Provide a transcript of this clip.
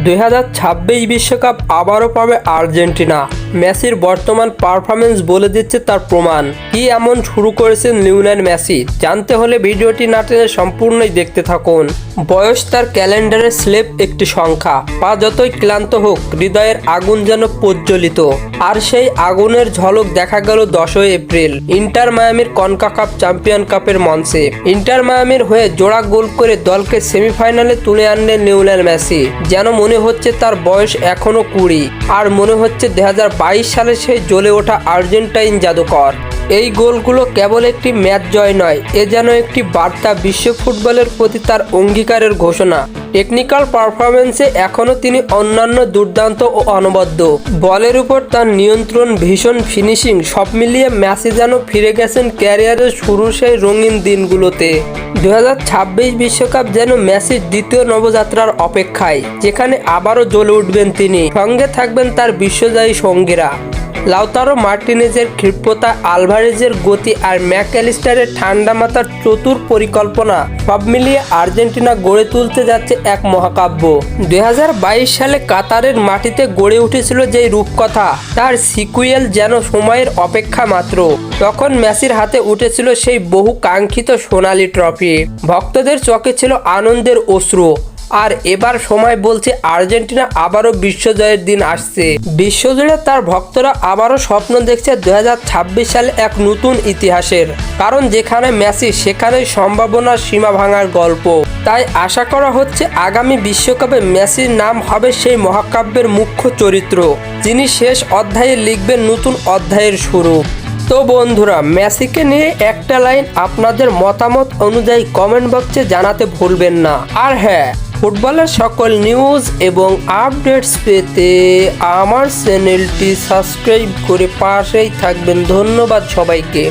2026 বিশ্বকাপ আবারও পাবে আর্জেন্টিনা। মেসির বর্তমান পারফরমেন্স বলে দিচ্ছে তার প্রমাণ। কি এমন শুরু করেছেন লিওনেল মেসি? জানতে হলে ভিডিওটি না টেনে সম্পূর্ণই দেখতে থাকুন। বয়স তার ক্যালেন্ডারে স্লেপ একটি সংখ্যা। পা যতই ক্লান্ত হোক, হৃদয়ের আগুন যেন প্রজ্বলিত। আর সেই আগুনের ঝলক দেখা গেল 10 এপ্রিল ইন্টার মায়ামির কনকাকাপ চ্যাম্পিয়ন কাপের মঞ্চে। ইন্টার মায়ামির হয়ে জোড়া গোল করে দলকে সেমিফাইনালে তুলে আনলেন লিওনেল মেসি। যেন মনে হচ্ছে তার বয়স এখনো 20, আর মনে হচ্ছে 2022 সালে সেই জ্বলে ওঠা আর্জেন্টাইন জাদুকর। এই গোলগুলো কেবল একটি ম্যাচ জয় নয়, এ যেন একটি বার্তা বিশ্ব ফুটবলের প্রতি তার অঙ্গীকারের ঘোষণা। টেকনিক্যাল পারফরমেন্সে এখনও তিনি অন্যান্য দুর্দান্ত ও অনবদ্য। বলের উপর তার নিয়ন্ত্রণ, ভীষণ ফিনিশিং, সব মিলিয়ে মেসি যেন ফিরে গেছেন ক্যারিয়ারের শুরুর সেই রঙিন দিনগুলোতে। 2026 বিশ্বকাপ যেন মেসির দ্বিতীয় নবযাত্রার অপেক্ষায়, যেখানে আবারও জ্বলে উঠবেন তিনি। সঙ্গে থাকবেন তার বিশ্বজয়ী সঙ্গীরা। লাউতারো মার্টিনেজের ক্ষিপ্রতা, আলভারেজের গতি আর ম্যাকঅ্যালিস্টারের ঠান্ডা মাথার চতুর পরিকল্পনা, সব মিলিয়ে আর্জেন্টিনা গড়ে তুলতে যাচ্ছে এক মহাকাব্য। 2022 সালে কাতারের মাটিতে গড়ে উঠেছিল যেই রূপকথা, তার সিকুয়েল যেন সময়ের অপেক্ষা মাত্র। তখন মেসির হাতে উঠেছিল সেই বহু কাঙ্ক্ষিত সোনালি ট্রফি। ভক্তদের চোখে ছিল আনন্দের অশ্রু। আর এবার সময় বলছে আর্জেন্টিনা আবারও বিশ্বজয়ের দিন আসছে। বিশ্বজুড়ে তার ভক্তরা আবারও স্বপ্ন দেখছে 2026 সালে এক নতুন ইতিহাসের। কারণ যেখানে মেসি, সেখানেই সম্ভাবনার সীমা ভাঙার গল্প। তাই আশা করা হচ্ছে আগামী বিশ্বকাপে মেসির নাম হবে সেই মহাকাব্যের মুখ্য চরিত্র, যিনি শেষ অধ্যায়ে লিখবেন নতুন অধ্যায়ের শুরু। তো বন্ধুরা, মেসিকে নিয়ে একটা লাইন আপনাদের মতামত অনুযায়ী কমেন্ট বক্সে জানাতে ভুলবেন না। আর হ্যাঁ, ফুটবলের সকল নিউজ এবং আপডেটস পেতে আমার চ্যানেলটি সাবস্ক্রাইব করে পাশেই থাকবেন। ধন্যবাদ সবাইকে।